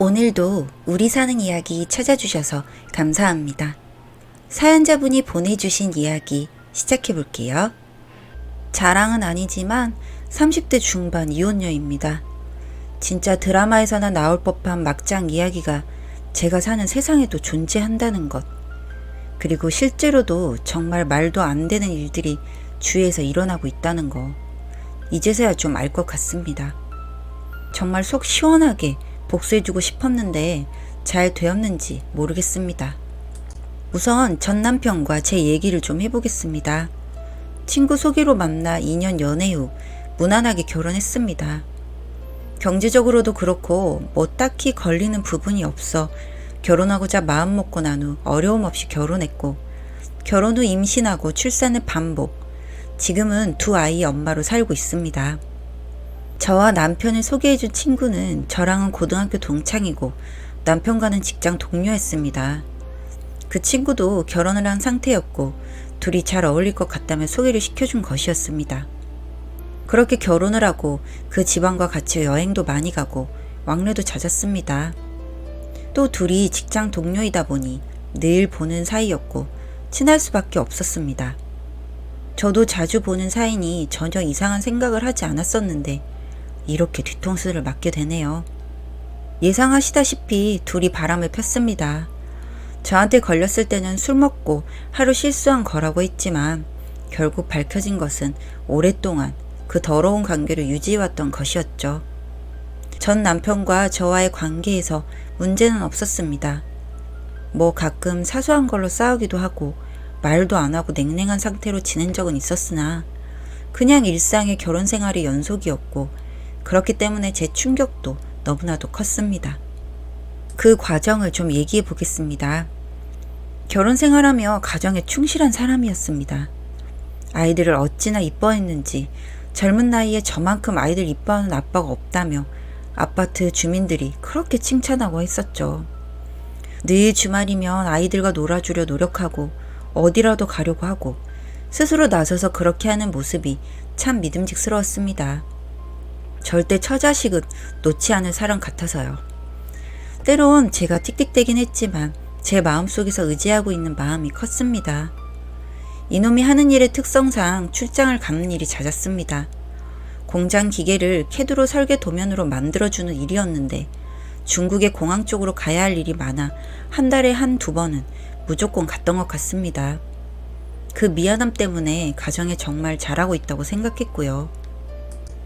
오늘도 우리 사는 이야기 찾아주셔서 감사합니다. 사연자분이 보내주신 이야기 시작해볼게요. 자랑은 아니지만 30대 중반 이혼녀입니다. 진짜 드라마에서나 나올 법한 막장 이야기가 제가 사는 세상에도 존재한다는 것. 그리고 실제로도 정말 말도 안 되는 일들이 주위에서 일어나고 있다는 거. 이제서야 좀 알 것 같습니다. 정말 속 시원하게 복수해주고 싶었는데 잘 되었는지 모르겠습니다. 우선 전 남편과 제 얘기를 좀 해보겠습니다. 친구 소개로 만나 2년 연애 후 무난하게 결혼했습니다. 경제적으로도 그렇고 뭐 딱히 걸리는 부분이 없어 결혼하고자 마음먹고 난 후 어려움 없이 결혼했고, 결혼 후 임신하고 출산을 반복, 지금은 2아이 엄마로 살고 있습니다. 저와 남편을 소개해준 친구는 저랑은 고등학교 동창이고 남편과는 직장 동료였습니다. 그 친구도 결혼을 한 상태였고 둘이 잘 어울릴 것 같다며 소개를 시켜준 것이었습니다. 그렇게 결혼을 하고 그 집안과 같이 여행도 많이 가고 왕래도 잦았습니다. 또 둘이 직장 동료이다 보니 늘 보는 사이였고 친할 수밖에 없었습니다. 저도 자주 보는 사이니 전혀 이상한 생각을 하지 않았었는데 이렇게 뒤통수를 맞게 되네요. 예상하시다시피 둘이 바람을 폈습니다. 저한테 걸렸을 때는 술 먹고 하루 실수한 거라고 했지만 결국 밝혀진 것은 오랫동안 그 더러운 관계를 유지해왔던 것이었죠. 전 남편과 저와의 관계에서 문제는 없었습니다. 뭐 가끔 사소한 걸로 싸우기도 하고 말도 안 하고 냉랭한 상태로 지낸 적은 있었으나 그냥 일상의 결혼 생활의 연속이었고, 그렇기 때문에 제 충격도 너무나도 컸습니다. 그 과정을 좀 얘기해 보겠습니다. 결혼 생활하며 가정에 충실한 사람이었습니다. 아이들을 어찌나 이뻐했는지 젊은 나이에 저만큼 아이들 이뻐하는 아빠가 없다며 아파트 주민들이 그렇게 칭찬하고 했었죠. 늘 주말이면 아이들과 놀아주려 노력하고 어디라도 가려고 하고 스스로 나서서 그렇게 하는 모습이 참 믿음직스러웠습니다. 절대 처자식은 놓지 않을 사람 같아서요. 때론 제가 틱틱대긴 했지만 제 마음속에서 의지하고 있는 마음이 컸습니다. 이놈이 하는 일의 특성상 출장을 가는 일이 잦았습니다. 공장 기계를 캐드로 설계 도면으로 만들어주는 일이었는데 중국의 공항 쪽으로 가야 할 일이 많아 한 달에 1~2번은 무조건 갔던 것 같습니다. 그 미안함 때문에 가정에 정말 잘하고 있다고 생각했고요.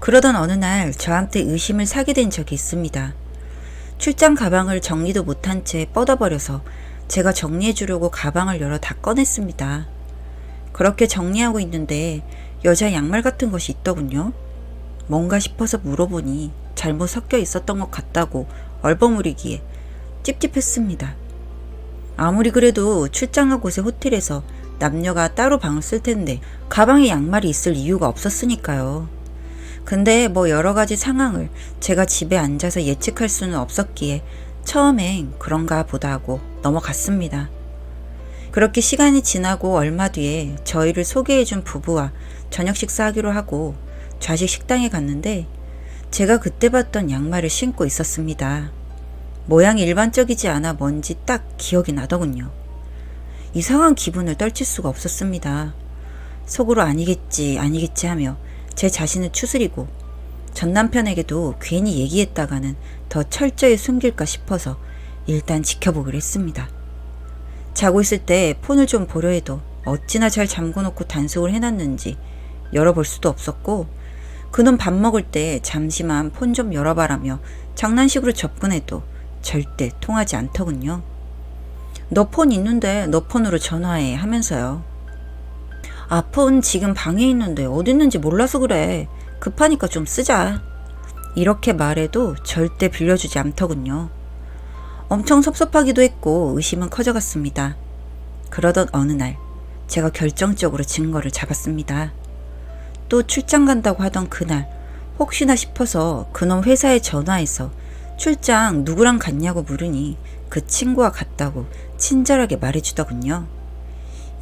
그러던 어느 날 저한테 의심을 사게 된 적이 있습니다. 출장 가방을 정리도 못한 채 뻗어버려서 제가 정리해 주려고 가방을 열어 다 꺼냈습니다. 그렇게 정리하고 있는데 여자 양말 같은 것이 있더군요. 뭔가 싶어서 물어보니 잘못 섞여 있었던 것 같다고 얼버무리기에 찝찝했습니다. 아무리 그래도 출장한 곳의 호텔에서 남녀가 따로 방을 쓸 텐데 가방에 양말이 있을 이유가 없었으니까요. 근데 뭐 여러 가지 상황을 제가 집에 앉아서 예측할 수는 없었기에 처음엔 그런가 보다 하고 넘어갔습니다. 그렇게 시간이 지나고 얼마 뒤에 저희를 소개해준 부부와 저녁 식사하기로 하고 좌식 식당에 갔는데 제가 그때 봤던 양말을 신고 있었습니다. 모양이 일반적이지 않아 뭔지 딱 기억이 나더군요. 이상한 기분을 떨칠 수가 없었습니다. 속으로 아니겠지 하며 제 자신을 추스리고 전 남편에게도 괜히 얘기했다가는 더 철저히 숨길까 싶어서 일단 지켜보기로 했습니다. 자고 있을 때 폰을 좀 보려 해도 어찌나 잘 잠궈놓고 단속을 해놨는지 열어볼 수도 없었고, 그놈 밥 먹을 때 잠시만 폰 좀 열어봐라며 장난식으로 접근해도 절대 통하지 않더군요. 너 폰 있는데 너 폰으로 전화해 하면서요. 아, 폰 지금 방에 있는데 어디 있는지 몰라서 그래. 급하니까 좀 쓰자. 이렇게 말해도 절대 빌려주지 않더군요. 엄청 섭섭하기도 했고 의심은 커져갔습니다. 그러던 어느 날 제가 결정적으로 증거를 잡았습니다. 또 출장 간다고 하던 그날 혹시나 싶어서 그놈 회사에 전화해서 출장 누구랑 갔냐고 물으니 그 친구와 갔다고 친절하게 말해주더군요.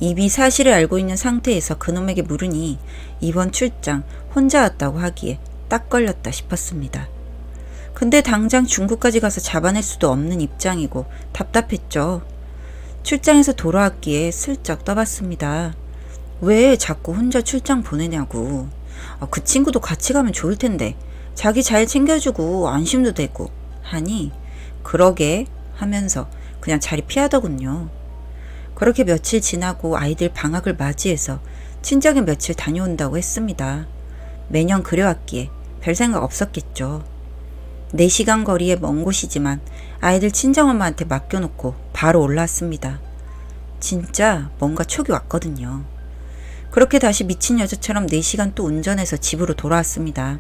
이미 사실을 알고 있는 상태에서 그놈에게 물으니 이번 출장 혼자 왔다고 하기에 딱 걸렸다 싶었습니다. 근데 당장 중국까지 가서 잡아낼 수도 없는 입장이고 답답했죠. 출장에서 돌아왔기에 슬쩍 떠봤습니다. 왜 자꾸 혼자 출장 보내냐고. 그 친구도 같이 가면 좋을 텐데 자기 잘 챙겨주고 안심도 되고 하니 그러게 하면서 그냥 자리 피하더군요. 그렇게 며칠 지나고 아이들 방학을 맞이해서 친정에 며칠 다녀온다고 했습니다. 매년 그래왔기에 별 생각 없었겠죠. 4시간 거리의 먼 곳이지만 아이들 친정엄마한테 맡겨놓고 바로 올라왔습니다. 진짜 뭔가 촉이 왔거든요. 그렇게 다시 미친 여자처럼 4시간 또 운전해서 집으로 돌아왔습니다.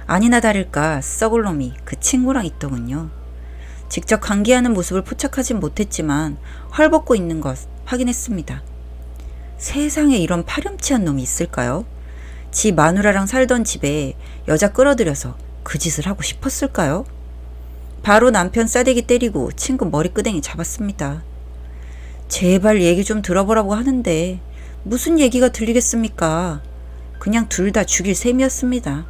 아니나 다를까 썩을 놈이 그 친구랑 있더군요. 직접 관계하는 모습을 포착하진 못했지만 헐벗고 있는 것 확인했습니다. 세상에 이런 파렴치한 놈이 있을까요? 지 마누라랑 살던 집에 여자 끌어들여서 그 짓을 하고 싶었을까요? 바로 남편 싸대기 때리고 친구 머리끄댕이 잡았습니다. 제발 얘기 좀 들어보라고 하는데 무슨 얘기가 들리겠습니까? 그냥 둘 다 죽일 셈이었습니다.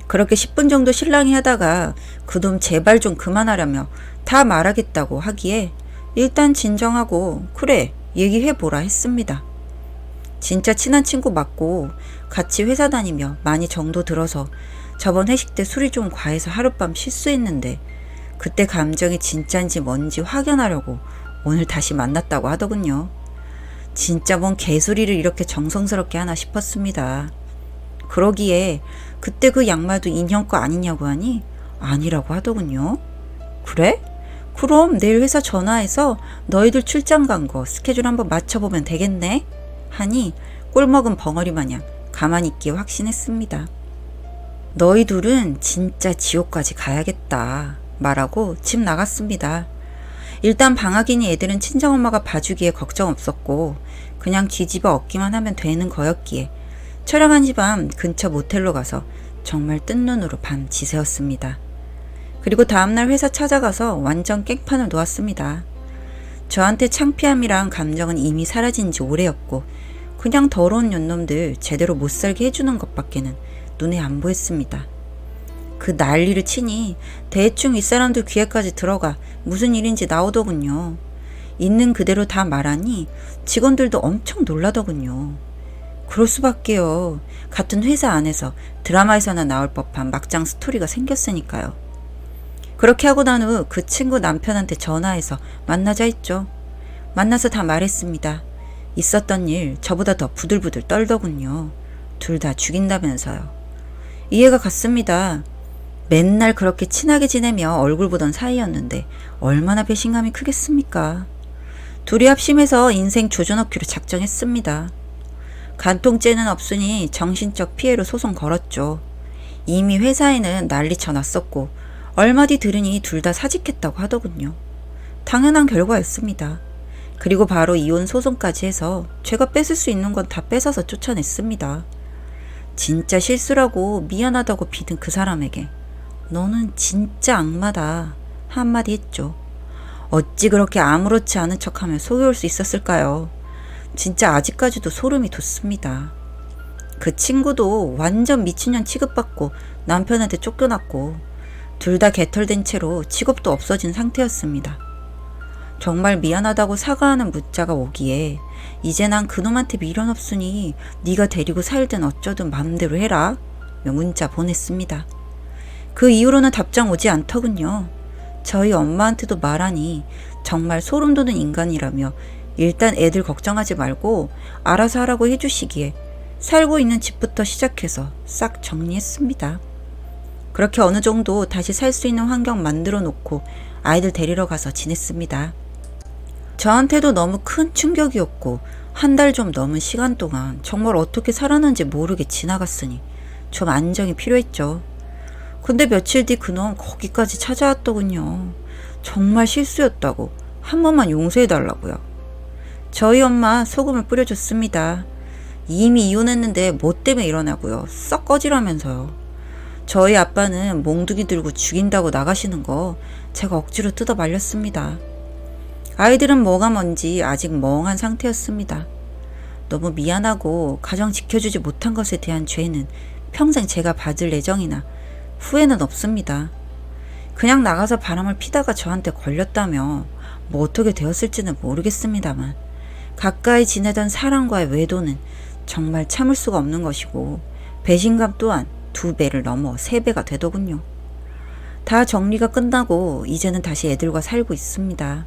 그렇게 10분 정도 실랑이 하다가 그놈 제발 좀 그만하라며 다 말하겠다고 하기에 일단 진정하고 그래 얘기해보라 했습니다. 진짜 친한 친구 맞고 같이 회사 다니며 많이 정도 들어서 저번 회식 때 술이 좀 과해서 하룻밤 실수했는데 그때 감정이 진짠지 뭔지 확인하려고 오늘 다시 만났다고 하더군요. 진짜 뭔 개소리를 이렇게 정성스럽게 하나 싶었습니다. 그러기에 그때 그 양말도 인형 거 아니냐고 하니 아니라고 하더군요. 그래? 그럼 내일 회사 전화해서 너희들 출장 간 거 스케줄 한번 맞춰보면 되겠네? 하니 꿀먹은 벙어리 마냥 가만히 있기에 확신했습니다. 너희 둘은 진짜 지옥까지 가야겠다 말하고 집 나갔습니다. 일단 방학이니 애들은 친정엄마가 봐주기에 걱정 없었고 그냥 뒤집어 엎기만 하면 되는 거였기에 촬영한 지 밤 근처 모텔로 가서 정말 뜬 눈으로 밤 지새웠습니다. 그리고 다음날 회사 찾아가서 완전 깽판을 놓았습니다. 저한테 창피함이랑 감정은 이미 사라진 지 오래였고 그냥 더러운 년놈들 제대로 못 살게 해주는 것밖에는 눈에 안 보였습니다. 그 난리를 치니 대충 윗사람들 귀에까지 들어가 무슨 일인지 나오더군요. 있는 그대로 다 말하니 직원들도 엄청 놀라더군요. 그럴 수밖에요. 같은 회사 안에서 드라마에서나 나올 법한 막장 스토리가 생겼으니까요. 그렇게 하고 난 후 그 친구 남편한테 전화해서 만나자 했죠. 만나서 다 말했습니다. 있었던 일 저보다 더 부들부들 떨더군요. 둘 다 죽인다면서요. 이해가 갔습니다. 맨날 그렇게 친하게 지내며 얼굴 보던 사이였는데 얼마나 배신감이 크겠습니까? 둘이 합심해서 인생 조져넣기로 작정했습니다. 간통죄는 없으니 정신적 피해로 소송 걸었죠. 이미 회사에는 난리 쳐놨었고 얼마 뒤 들으니 둘 다 사직했다고 하더군요. 당연한 결과였습니다. 그리고 바로 이혼 소송까지 해서 제가 뺏을 수 있는 건 다 뺏어서 쫓아냈습니다. 진짜 실수라고 미안하다고 비든 그 사람에게 너는 진짜 악마다 한마디 했죠. 어찌 그렇게 아무렇지 않은 척하며 속여올 수 있었을까요? 진짜 아직까지도 소름이 돋습니다. 그 친구도 완전 미친년 취급받고 남편한테 쫓겨났고 둘 다 개털된 채로 직업도 없어진 상태였습니다. 정말 미안하다고 사과하는 문자가 오기에 이제 난 그놈한테 미련 없으니 네가 데리고 살든 어쩌든 마음대로 해라 문자 보냈습니다. 그 이후로는 답장 오지 않더군요. 저희 엄마한테도 말하니 정말 소름 돋는 인간이라며 일단 애들 걱정하지 말고 알아서 하라고 해주시기에 살고 있는 집부터 시작해서 싹 정리했습니다. 그렇게 어느 정도 다시 살 수 있는 환경 만들어 놓고 아이들 데리러 가서 지냈습니다. 저한테도 너무 큰 충격이었고 한 달 좀 넘은 시간 동안 정말 어떻게 살았는지 모르게 지나갔으니 좀 안정이 필요했죠. 근데 며칠 뒤 그놈 거기까지 찾아왔더군요. 정말 실수였다고 한 번만 용서해달라고요. 저희 엄마 소금을 뿌려줬습니다. 이미 이혼했는데 뭐 때문에 이러냐고요. 썩 꺼지라면서요. 저희 아빠는 몽둥이 들고 죽인다고 나가시는 거 제가 억지로 뜯어 말렸습니다. 아이들은 뭐가 뭔지 아직 멍한 상태였습니다. 너무 미안하고 가정 지켜주지 못한 것에 대한 죄는 평생 제가 받을 예정이나 후회는 없습니다. 그냥 나가서 바람을 피다가 저한테 걸렸다며 뭐 어떻게 되었을지는 모르겠습니다만 가까이 지내던 사람과의 외도는 정말 참을 수가 없는 것이고 배신감 또한 2배를 넘어 3배가 되더군요. 다 정리가 끝나고 이제는 다시 애들과 살고 있습니다.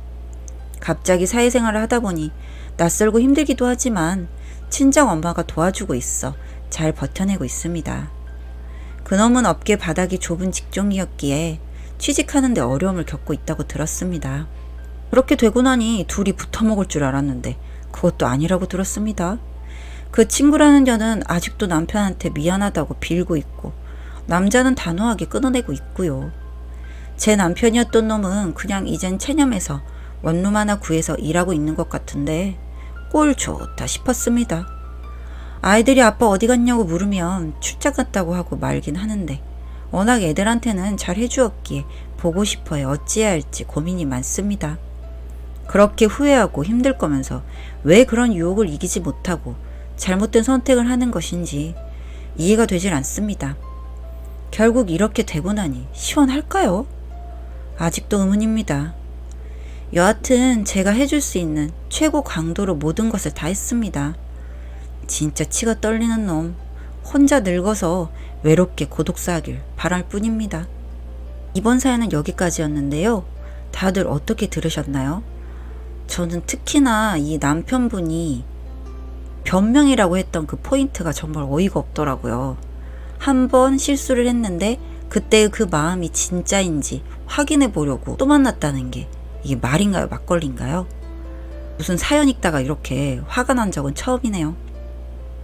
갑자기 사회생활을 하다 보니 낯설고 힘들기도 하지만 친정 엄마가 도와주고 있어 잘 버텨내고 있습니다. 그놈은 업계 바닥이 좁은 직종이었기에 취직하는 데 어려움을 겪고 있다고 들었습니다. 그렇게 되고 나니 둘이 붙어먹을 줄 알았는데 그것도 아니라고 들었습니다. 그 친구라는 년은 아직도 남편한테 미안하다고 빌고 있고 남자는 단호하게 끊어내고 있고요. 제 남편이었던 놈은 그냥 이젠 체념해서 원룸 하나 구해서 일하고 있는 것 같은데 꼴 좋다 싶었습니다. 아이들이 아빠 어디 갔냐고 물으면 출장 갔다고 하고 말긴 하는데 워낙 애들한테는 잘 해주었기에 보고 싶어해 어찌해야 할지 고민이 많습니다. 그렇게 후회하고 힘들 거면서 왜 그런 유혹을 이기지 못하고 잘못된 선택을 하는 것인지 이해가 되질 않습니다. 결국 이렇게 되고 나니 시원할까요? 아직도 의문입니다. 여하튼 제가 해줄 수 있는 최고 강도로 모든 것을 다 했습니다. 진짜 치가 떨리는 놈, 혼자 늙어서 외롭게 고독사하길 바랄 뿐입니다. 이번 사연은 여기까지였는데요. 다들 어떻게 들으셨나요? 저는 특히나 이 남편분이 변명이라고 했던 그 포인트가 정말 어이가 없더라고요. 한 번 실수를 했는데 그때의 그 마음이 진짜인지 확인해 보려고 또 만났다는 게 이게 말인가요? 막걸리인가요? 무슨 사연 읽다가 이렇게 화가 난 적은 처음이네요.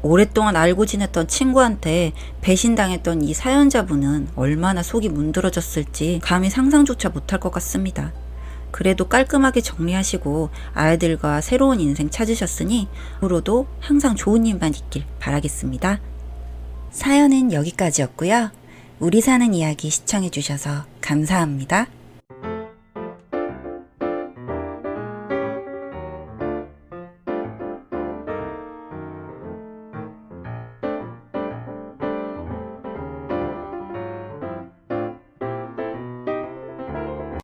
오랫동안 알고 지냈던 친구한테 배신당했던 이 사연자분은 얼마나 속이 문드러졌을지 감히 상상조차 못할 것 같습니다. 그래도 깔끔하게 정리하시고 아이들과 새로운 인생 찾으셨으니 앞으로도 항상 좋은 일만 있길 바라겠습니다. 사연은 여기까지였고요. 우리 사는 이야기 시청해주셔서 감사합니다.